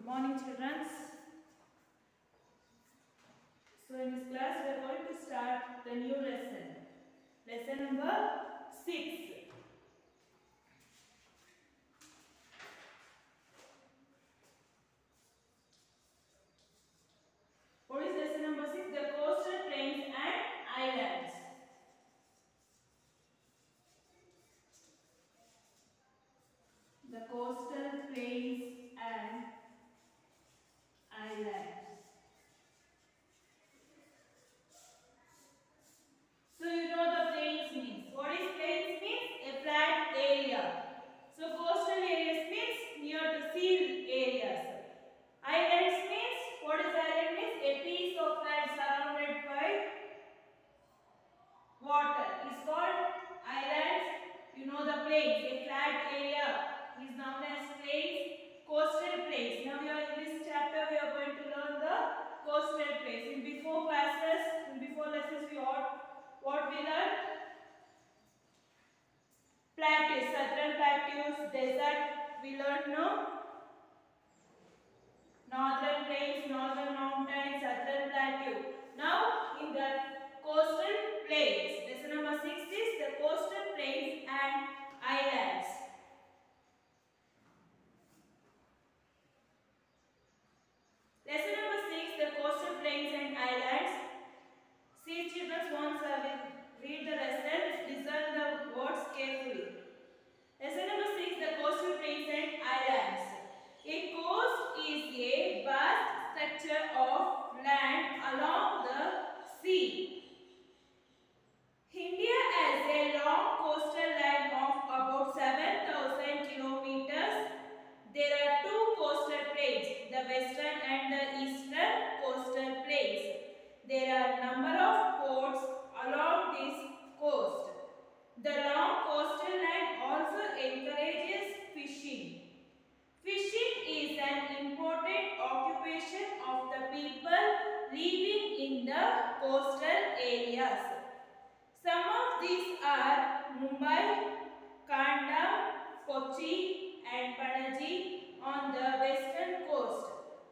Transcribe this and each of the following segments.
morning, children. So in this class we are going to start the new lesson. Lesson number 6. What is lesson number 6? The coastal plains and islands. The coastal plains and islands. So you know the plains means. What is plains means? A flat area. So coastal areas means near to sea areas. Islands means, what is island means? A piece of land surrounded by water is called islands. You know the plains, a flat area is known as plains. Coastal plains. Now we are in this chapter we are going to learn the coastal plains. In before lessons what we learned? Plateaus, southern plateaus, desert we learned no? Northern plains, northern mountains, southern plateau. Now in the coastal plains, lesson number 6 is the coastal plains and islands. Lesson number 6, the coastal plains and islands. See children, once I will read the lesson, listen the words carefully. Lesson number 6, the coastal plains and islands. A coast is a vast structure of land along the sea. India has a long coastal line of about 7,000 kilometers. There are two coastal plains, the western and the eastern coastal plains. There are number of ports along this coast. The long coastal line also encourages fishing. Fishing is an important occupation of the people living in the coastal areas. Some of these are Mumbai, Kandam, Kochi and Panaji on the western coast,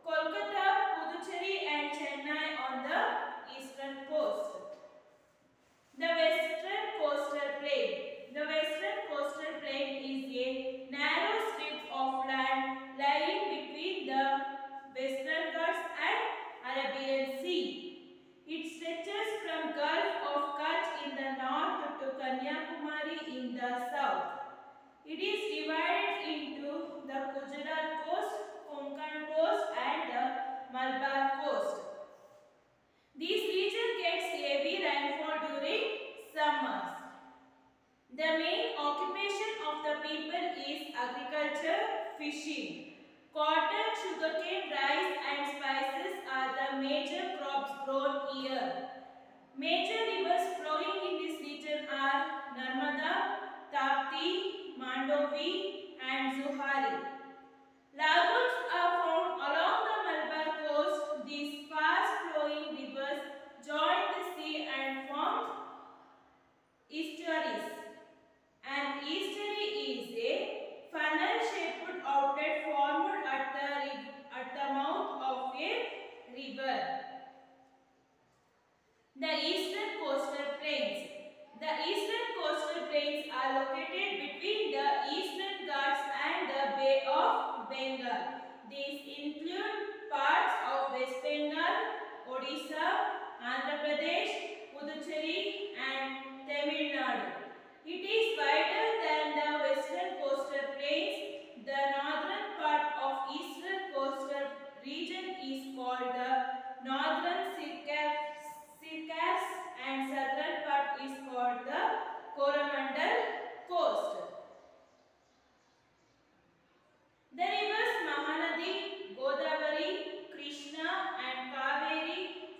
Kolkata, Puducherry and Chennai on the eastern coast. The western coastal plain. The western coastal plain is a narrow strip of land lying between the Western Ghats and Arabian Sea. It stretches from Gulf of Kutch in the north to Kanyakumari in the south. It is divided into the Gujarat coast, Konkan coast and the Malabar coast. This region gets heavy rainfall during summers. The main occupation of the people is agriculture, fishing. Cotton, sugarcane, rice and spices are the major crops grown here. Major rivers flowing in this region are Narmada, Tapti, Mandovi and Zuhari. Lagoons are found along the Malabar coast. These fast-flowing rivers join the sea and form estuaries. An estuary is a funnel-shaped outlet formed at the mouth of a river. The eastern coastal plains. The eastern coastal plains are located between the Eastern Ghats and the Bay of Bengal. These include parts of West Bengal, Odisha, Andhra Pradesh, Puducherry and Tamil Nadu. It is wider than the western coastal plains. The northern part of eastern coastal region is called the Northern Circus and southern part is called the Coromandel coast. The rivers Mahanadi, Godavari, Krishna and Kaveri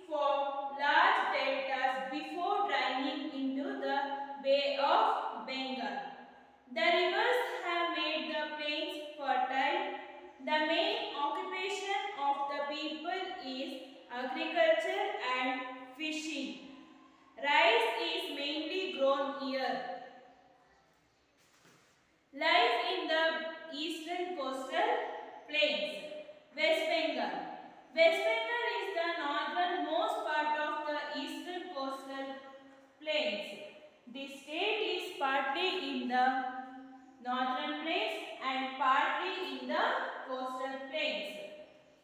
form large deltas before draining into the Bay of Bengal. The rivers have made the plains fertile. The main occupation of the people is agriculture and fishing. Rice is mainly grown here. Life in the eastern coastal plains. West Bengal. West Bengal is the northernmost part of the eastern coastal plains. The state is partly in the northern plains and partly in the coastal plains.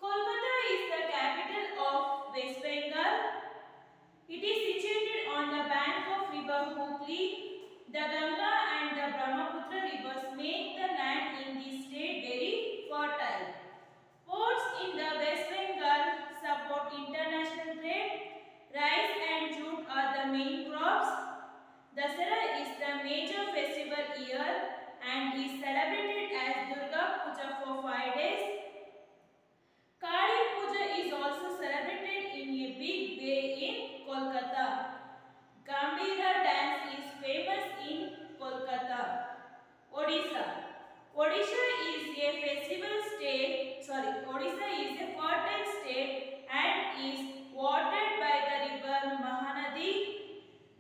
Kolkata is the capital of West Bengal. It is situated on the bank of river Hooghly. The Ganga and the Brahmaputra rivers make the land in this state very fertile. Ports in the West Bengal support international trade. Rice and jute are the main crops. Dasara is the major festival year and is celebrated as Durga Puja for 5 days. Kali Puja is also celebrated in a big way in Kolkata. Gambhira dance is famous in Kolkata. Odisha. Odisha is a fertile state and is watered by the river Mahanadi.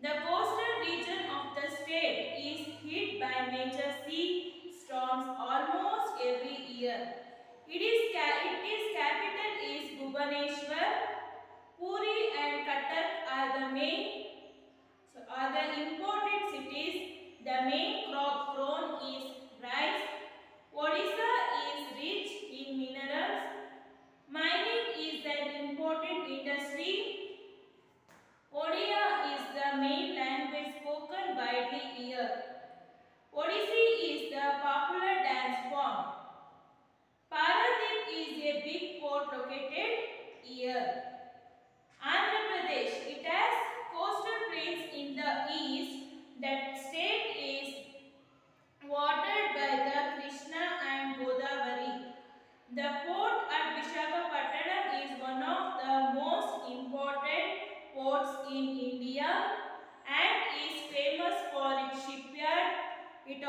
The coastal region of the state is hit by major sea storms almost every year. Its capital is Bhubaneswar. Puri and Cuttack are the important cities. The main crop grown is rice. Odisha is rich in minerals. Mining is an important industry. Odia is the main language spoken widely here. Odissi is the popular dance form. Paradip is a big port located here. Andhra Pradesh, it has coastal plains in the east. That state is watered by the Krishna and Godavari. The port at Visakhapatnam is one of the most important ports in India and is famous for its shipyard. It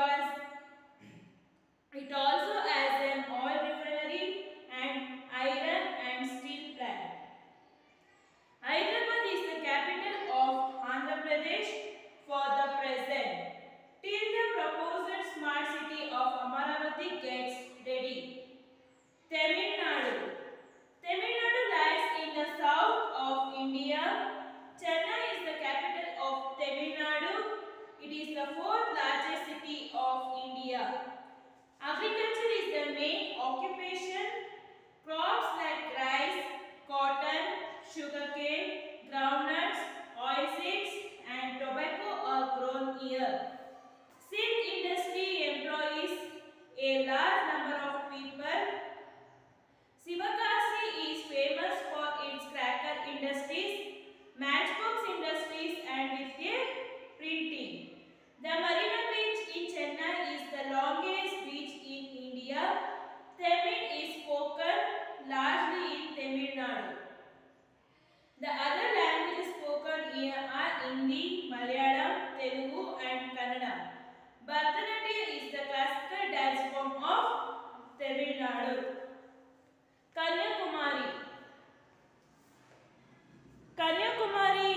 also has an oil refinery and iron and steel plant. Hyderabad is the capital of Andhra Pradesh for the present, till the proposed smart city of Amaravati gets ready. Tamil Nadu. Tamil Nadu lies in the south of India. Chennai is the capital of Tamil Nadu. It is the fourth largest city of India. Agriculture is the main occupation. Crops like rice, cotton, sugarcane, groundnuts, oilseeds and tobacco are grown here. Silk industry employs a large number of people. Sivakasi is famous for its cracker industries, matchbox industries and with their printing. The Marina Beach in Chennai is the longest beach in India. Tamil is spoken largely in Tamil Nadu. The other languages spoken here are Hindi, Malayalam, Telugu and Kannada. Bharatanatyam is the classical dance form of Tamil Nadu. Kanyakumari. Kanyakumari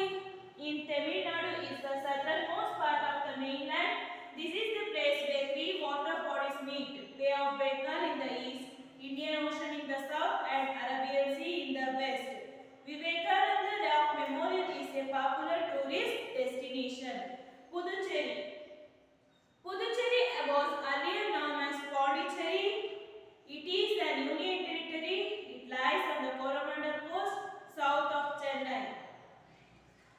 in Tamil Nadu is the southernmost part of the mainland. This is the place where three water bodies meet: Bay of Bengal in the east, Indian Ocean in the south and Arabian Sea in the west. Vivekananda Rock Memorial is a popular tourist destination. Puducherry. Puducherry was earlier known as Pondicherry. It is an union territory. It lies on the Coromandel coast south of Chennai.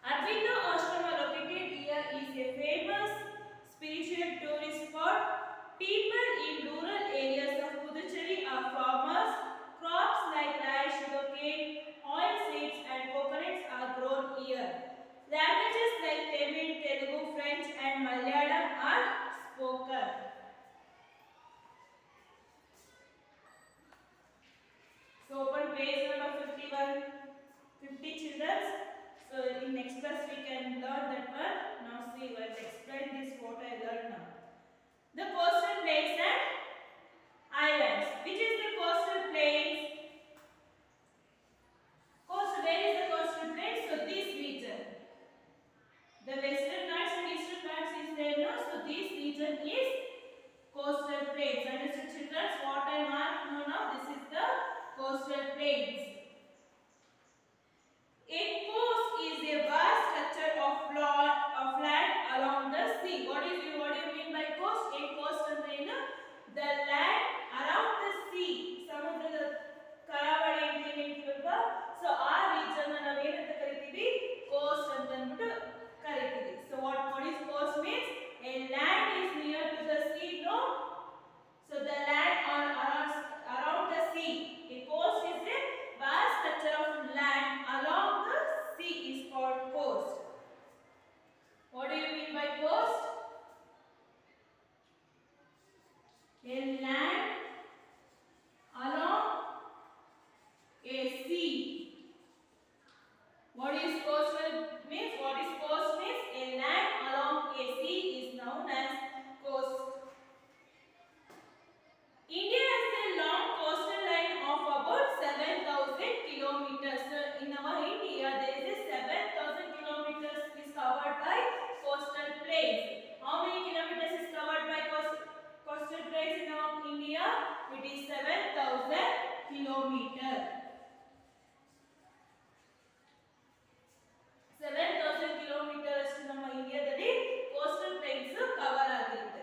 Aurobindo Ashrama located here is a famous spiritual tourist spot. People in rural areas of Puducherry are farmers. Crops like rice, sugarcane, oilseeds and coconuts are grown here. Languages like Tamil, Telugu, French and Malayalam are spoken. So open page number 51, 50 children. So in next class we can learn that one. Now see, I will explain this what I learned now. The coastal plains and islands. Which is the coastal plains? Where is the coastal plains? So this region. The western Ghats and eastern Ghats is there now. So this region is coastal plains. Understood children? What I mark now? This is the coastal plains. It is 7,000 kilometer. 7,000 kilometer ಅಷ್ಟು ನಮ್ಮ ಇಂಡಿಯಾದಲ್ಲಿ coastal plains cover ಆಗಿರುತ್ತೆ.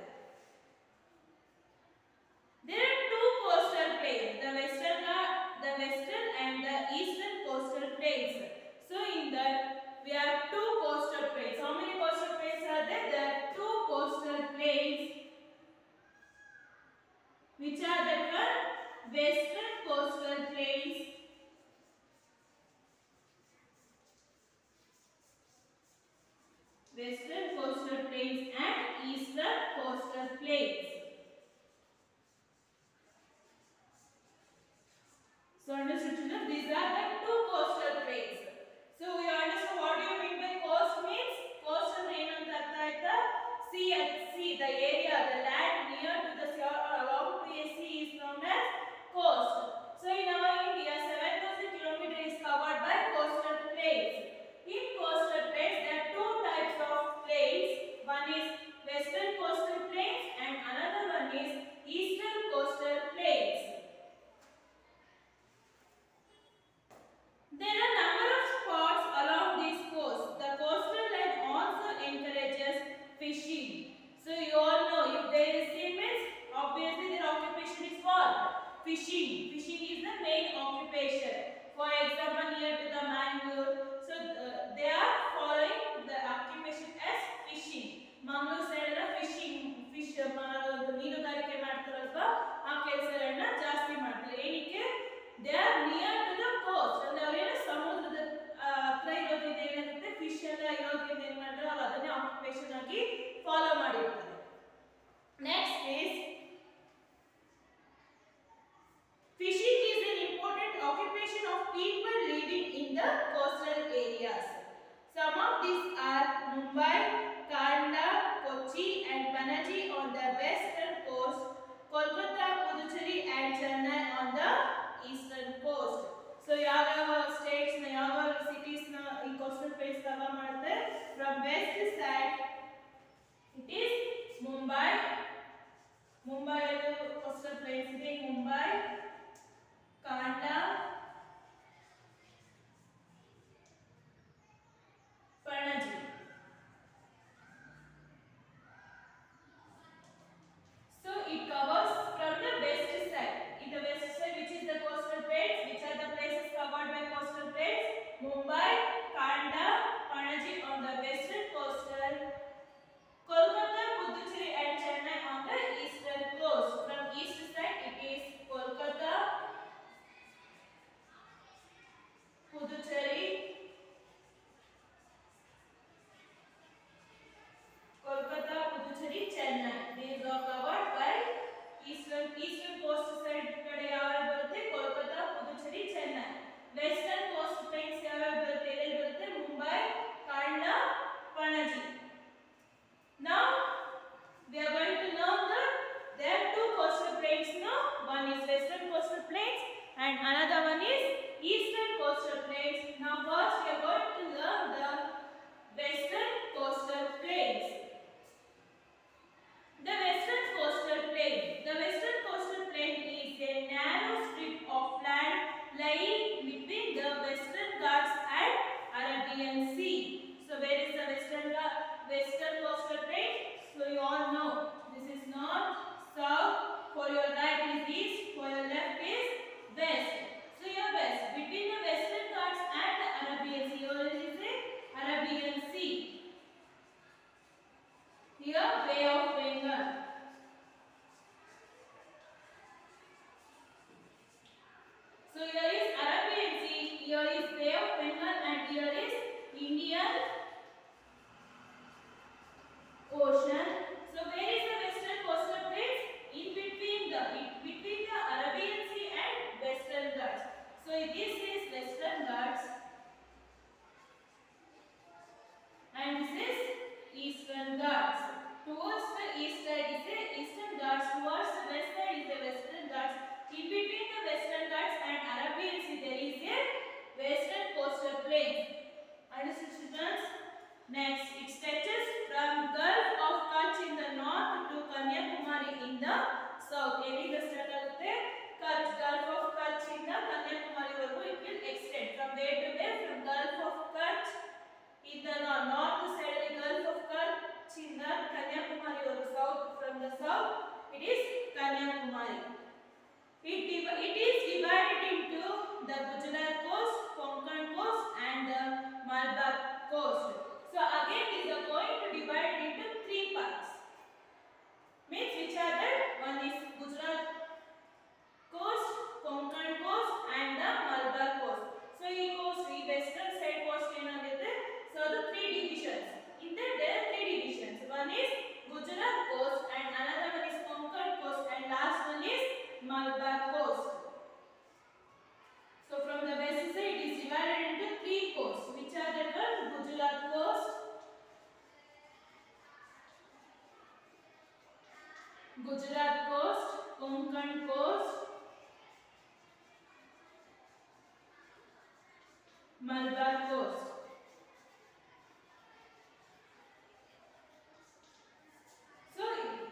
There are two coastal plains, the western and the eastern coastal plains. So in that we have two coastal plains. How many coastal plains are there? There are two coastal plains. Which are the one? Western coastal plains. Western coastal plains and eastern coastal plains. So understood children, these are the two coastal plains. So we understand what do you mean by coast means? Coast ಅಂದ್ರೆ ಏನಂತ ಅರ್ಥ ಆಯ್ತಾ? Sea at sea, the area, the land near to the sea or along to a sea is known as coast. So in our India, 7,000 kilometers is covered by coastal plains. In coastal plains, there are two types of plains. One is western coastal plains and another one is eastern coastal plains. There are number of spots along this coast. The coastal line also encourages fishing. So you all know if there is sea means obviously their occupation is what? Fishing. Fishing is the main occupation. For example, near to the Mangalore, so they are following the occupation as fishing. Mangalore side ಎಲ್ಲ fishing, fish ಮೀನುಗಾರಿಕೆ ಮಾಡ್ತಾರಲ್ವಾ ಆ ಕೆಲಸಗಳನ್ನ ಜಾಸ್ತಿ ಮಾಡ್ತಾರೆ. ಏನಕ್ಕೆ? They are near to the coast. ಅಂದ್ರೆ ಅವರೇನು ಸಮುದ್ರದ ಹತ್ರ ಇರೋದ್ರಿಂದ ಏನಾಗುತ್ತೆ ಫಿಶ್ ಎಲ್ಲ ಇರೋದ್ರಿಂದ ಏನ್ ಮಾಡ್ತಾರೆ ಅವರು ಅದನ್ನೇ ಆಕ್ಯುಪೇಷನ್ ಆಗಿ ಫಾಲೋ ಮಾಡಿರ್ತಾರೆ. Next is fishing is an important occupation of people living in the coastal areas. Some of these are Mumbai, Kanda, Kochi and Panaji on the western coast, Kolkata, Puducherry and Chennai on the eastern coast. So ಯಾವ states na ಯಾವ cities na in coastal plains cover ಮಾಡುತ್ತೆ? From west side it is Mumbai. Mumbai coastal plains ಇದೆ. Mumbai, Kanda, Panaji. So it covers from the west side. In the west side, which is the coastal plains, which are the places covered by coastal plains? Mumbai, Kanda, Panaji on the western coastal, Kolkata, Puducherry and Chennai on the eastern coast. From east side, it is Kolkata, Puducherry, Kolkata, Puducherry, Chennai. These are covered by eastern coast side ಕಡೆ ಯಾವ ಬರುತ್ತೆ? Kolkata, Puducherry, Chennai. Western coast plains ಯಾವ ಬರುತ್ತೆ? ಎಲ್ಲಿ ಬರುತ್ತೆ? Mumbai, Kanda, Panaji. Now we are going to learn there are two coastal plains now. One is western coastal plains and another one is eastern coastal plains. Now first we are going to learn the western coastal plains. The western coastal plain. The western coastal plain is a narrow strip of land lying between the Western Ghats and Arabian Sea. So where is the western coastal plain? So you all know this is north, south. For your right is east. For your left is west. So your west between the Western Ghats and the Arabian Sea. Here is the Arabian Sea. Here Bay of Bengal. So here is Arabian Sea, here is Bay of Bengal and here is Indian Ocean. So where is the western coastal plains? In between the Arabian Sea and Western Ghats. So this is Western Ghats and this is Eastern Ghats. Towards the east side is the Eastern Ghats, towards the west side is the Western Ghats. In between the Western Ghats and Arabian Sea there is a Western coastal plain. Understood, students? Malabar coast. So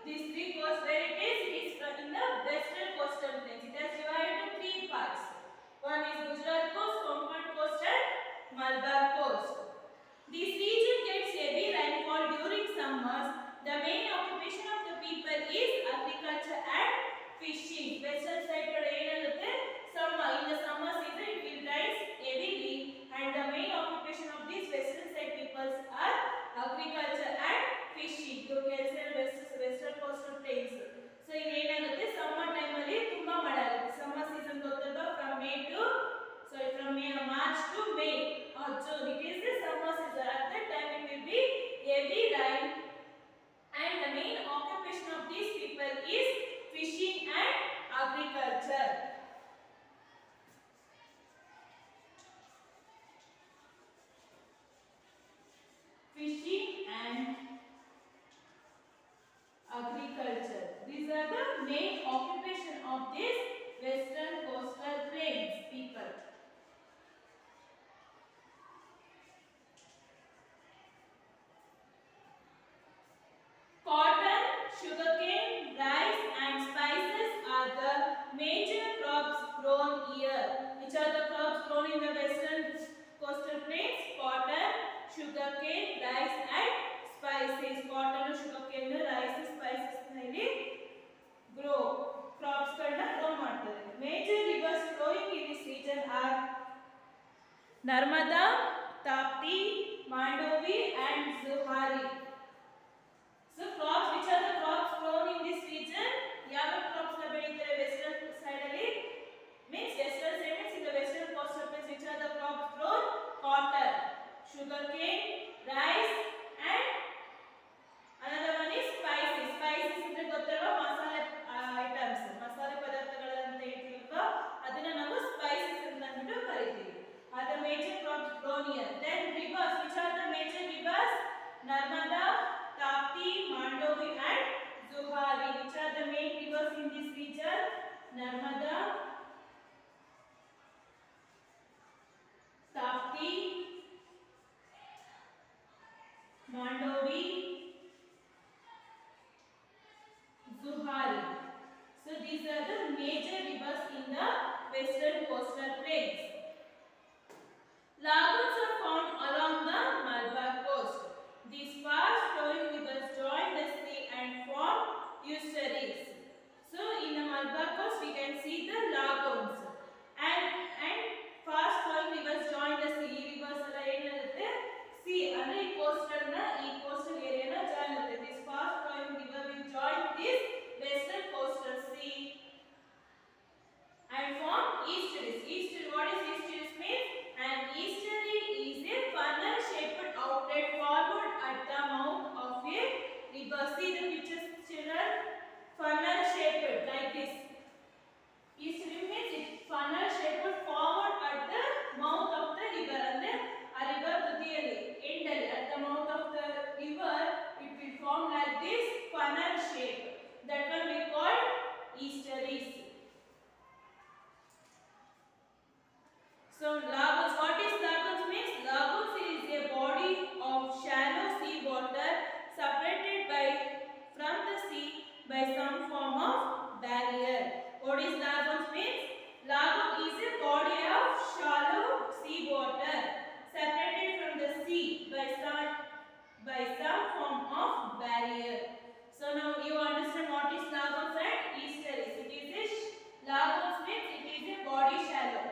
these three coasts where it is in the western coastal plains. It has divided into three parts. One is Gujarat coast, Konkan coast and Malabar coast. This region gets heavy rainfall during summers. The main occupation of the people is agriculture and fishing. Western side kade enagutte summer, in the summer season it will rain heavily and the main occupation of these western side peoples are agriculture and fishing. You can say western coastal plains. So ಇಲ್ಲಿ ಏನಾಗುತ್ತೆ summer time ಅಲ್ಲಿ ತುಂಬಾ ಮಳೆ ಆಗುತ್ತೆ. Summer season ಗೊತ್ತಲ್ವಾ, from March to May or June. It is the summer season. At that time it will be heavy rain and the main occupation of these people is fishing and agriculture. Fishing and agriculture. These are the main occupation of this western coastal plains people. Cotton, sugarcane, rice and spices are the major crops grown here. Which are the crops grown in the western coastal plains? Cotton, sugarcane, rice and spices. Cotton, sugarcane, rice, spices nalli grow. Crops galna grow ಮಾಡ್ತಾರೆ. Major rivers flowing in this region are Narmada, Tapti, Mandovi and Zuhari. So crops, which are the crops grown in this region? ಯಾವ crops na ಬೆಳೀತಾರೆ western side ಅಲ್ಲಿ? Means western side means in the western coastal plains. Which are the crops grown? Cotton, sugarcane, rice and another one is spices. Spices ಅಂದ್ರೆ ಗೊತ್ತಲ್ವಾ, ಮಸಾಲೆ items, ಮಸಾಲೆ ಪದಾರ್ಥಗಳು ಅಂತ ಹೇಳ್ತೀವಲ್ವಾ, ಅದನ್ನ ನಾವು spices ಅಂತ ಅಂದ್ಬಿಟ್ಟು ಕರೀತೀವಿ. Are the major crops grown here. Then rivers, which are the major rivers? Narmada, Tapti, Mandovi and Zuhari. Which are the main rivers in this region? Narmada, Tapti, Mandovi, Zuhari. So these are the major rivers in the western coastal plains. Lagoons are found along the Malabar coast. These fast flowing rivers join the sea and form estuaries. So in the Malabar coast we can see the lagoons and fast flowing rivers join the sea. Rivers alla enagutte sea andre coastal area na join agutte. This fast flowing river will join this western coastal sea and form estuaries. What is estuaries means? An estuary is a funnel shaped outlet formed at the mouth of a river. See the pictures children, funnel shaped like this. Estuary means it funnel shaped forward at the mouth of the river. And a river ತುದಿಯಲ್ಲಿ end ಅಲ್ಲಿ at the mouth of the river it will form like this funnel shape. That one we call estuaries. So lagoons, what is lagoons means? Lagoons is a body of shallow sea water separated from the sea by some form of barrier. What is lagoons means? Lagoon is a body of shallow sea water separated from the sea by some form of barrier. So now you understand what is lagoons and estuaries. It is lagoons means it is a body shallow.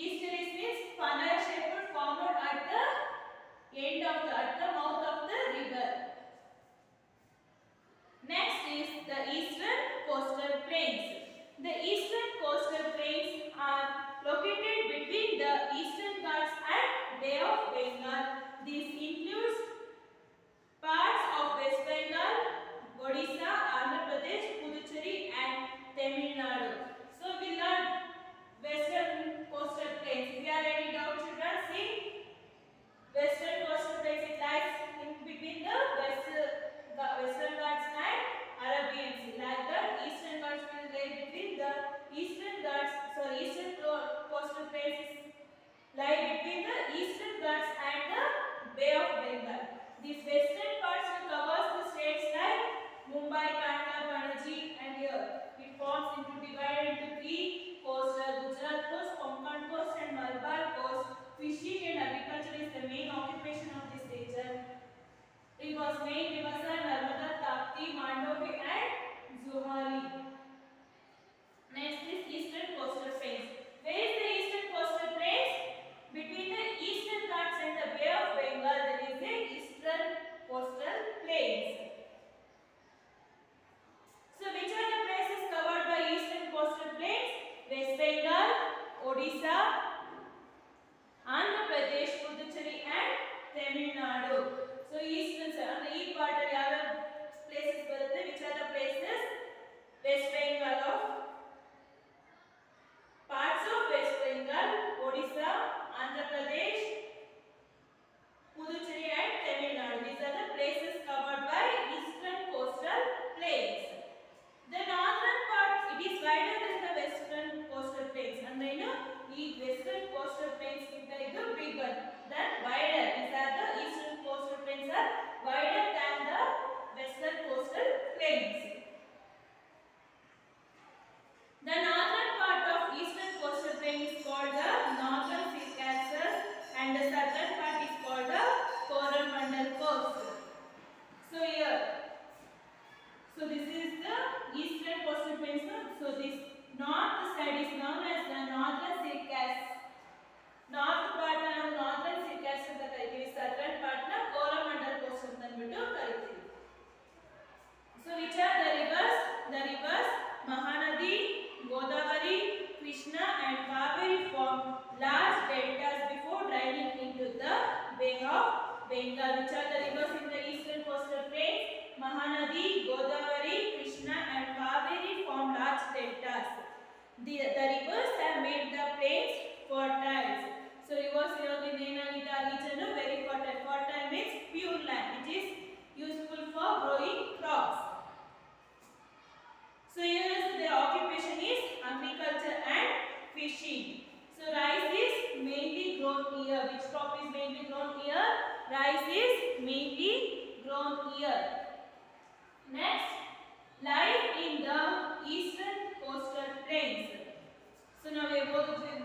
Estuaries means funnel shaped formed at the mouth of the river. Next is the eastern coastal plains. The eastern coastal plains are located between the Eastern Ghats and Bay of Bengal. This includes parts of West Bengal, Odisha, Andhra Pradesh, Puducherry and Tamil Nadu. So we learn western coastal plains. If you have any doubt children, see western coastal plains, it lies in between the Western Ghats and Arabian Sea. Like that, Eastern Ghats will lie between the Eastern coastal plains lie between Ghats and the Bay of Bengal. These western parts covers the states like Mumbai, Kandla, Panaji and here. It forms into divided into three coasts: Gujarat coast, Konkan coast and Malabar coast. Fishing and agriculture is the main occupation of this region. It was main rivers are Narmada, Tapti, Mandovi and Zuhari. Next is eastern coastal plains. Where is the eastern coastal plains? Between the eastern Ghats and the Bay of Bengal, there is the eastern coastal plains. So, which are the places covered by eastern coastal plains? West Bengal, Odisha, Andhra Pradesh, Puducherry and Tamil Nadu. So, eastern and the east part of the places barutte. Which are the places? West Bengal of parts of West Bengal, Odisha, Andhra Pradesh, Puducherry and Tamil Nadu. These are the places covered by eastern coastal plains. The northern part, it is wider than the western coastal plains. And then the western coastal plains is bigger than wider. These are the eastern coastal plains are wider than the western coastal plains. The northern part of eastern coastal plain is called the northern Circassian and the southern part is called the Coromandel coast. So here, so this is the eastern coastal plains. So this north side is known as the northern Circassian. North part na northern Circassian anta kariತೀವಿ, southern part na Coromandel coast anta ಅಂದ್ಬಿಟ್ಟು ಕರಿತೀವಿ. So which are the rivers? The rivers Mahanadi, Godavari, Krishna and Kaveri form large deltas before draining into the Bay of Bengal. Which are the rivers in the eastern coastal plains? Mahanadi, Godavari, Krishna and Kaveri form large deltas. The rivers have made the plains fertile. So rivers region very fertile. Fertile means pure land which is useful for growing crops. So here is their occupation is agriculture and fishing. So rice is mainly grown here. Which crop is mainly grown here? Rice is mainly grown here. Next, life in the eastern coastal plains. So now we go to learn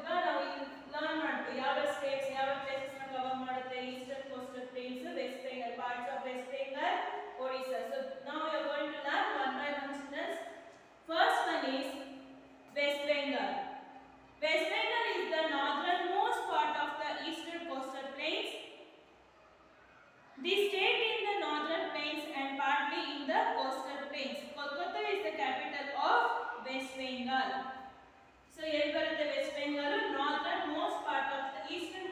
ಯಾವ states ಯಾವ places na cover ಮಾಡುತ್ತೆ eastern coastal plains, West Bengal, parts of West Bengal, Odisha. So now we are going to learn one by one students. First one is West Bengal. West Bengal is the northernmost part of the eastern coastal plains. This state in the northern plains and partly in the coastal plains. Kolkata is the capital of West Bengal. So here barutte West Bengal northernmost part of the eastern.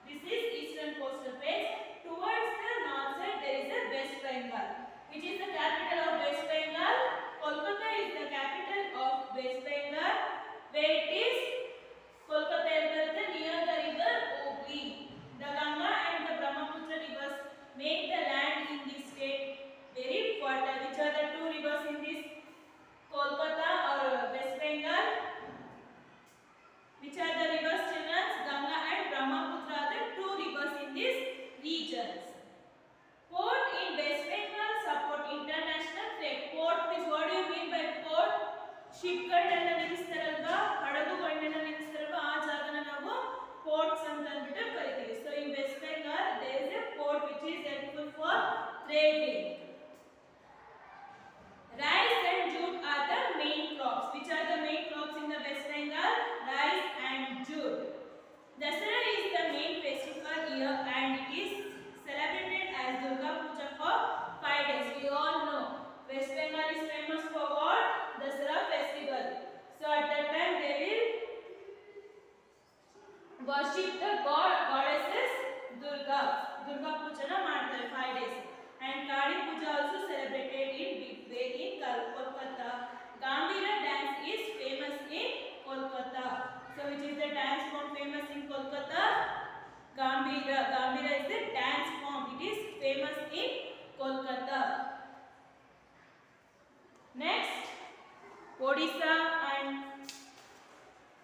This is eastern coastal plains. Towards the north side there is a West Bengal. Which is the capital of West Bengal? Kolkata is the capital of West Bengal. Where it is? Kolkata is near the river Hooghly. The Ganga and the Brahmaputra rivers make the land in this state very fertile. Which are the two rivers in this Kolkata or West Bengal? Which are the rivers children? Ganga and Brahmaputra are the two rivers in these regions. Port in West Bengal support international trade. Port means what do you mean by port? Ship ಗಳೆಲ್ಲ ನಿಲ್ಲಿಸ್ತಾರಲ್ವಾ, ಹಡಗುಗಳನ್ನೆಲ್ಲ ನಿಲ್ಲಿಸ್ತಾರಲ್ವಾ, ಆ ಜಾಗನ ನಾವು ports ಅಂತ ಅಂದ್ಬಿಟ್ಟು ಕರಿತೀವಿ. So in West Bengal there is a port which is helpful for trading. Rice and jute are the main crops. Which are the main crops in the West Bengal? Rice and jute. Dasara is the main festival here and it is celebrated as Durga Puja for 5 days. We all know West Bengal is famous for what? Dasara festival. So at that time they will worship the goddesses Durga. Durga Puja na ಮಾಡ್ತಾರೆ 5 days. And Kali Puja also celebrated in big way in Kolkata. Gambhira dance is famous in Kolkata. So which is the dance form famous in Kolkata? Gambhira. Gambhira is the dance form. It is famous in Kolkata. Next, Odisha,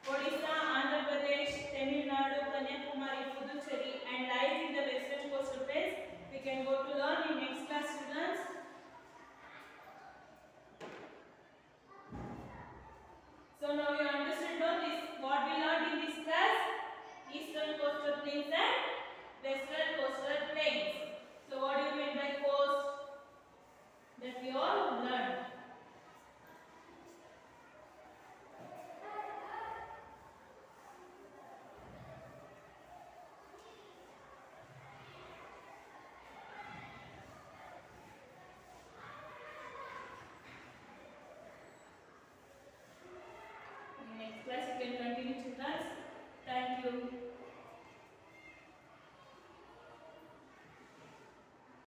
Andhra Pradesh, Tamil Nadu, Kanyakumari, Puducherry and Eastern coastal plains and western coastal plains. So what do you mean by coast? That we all learned.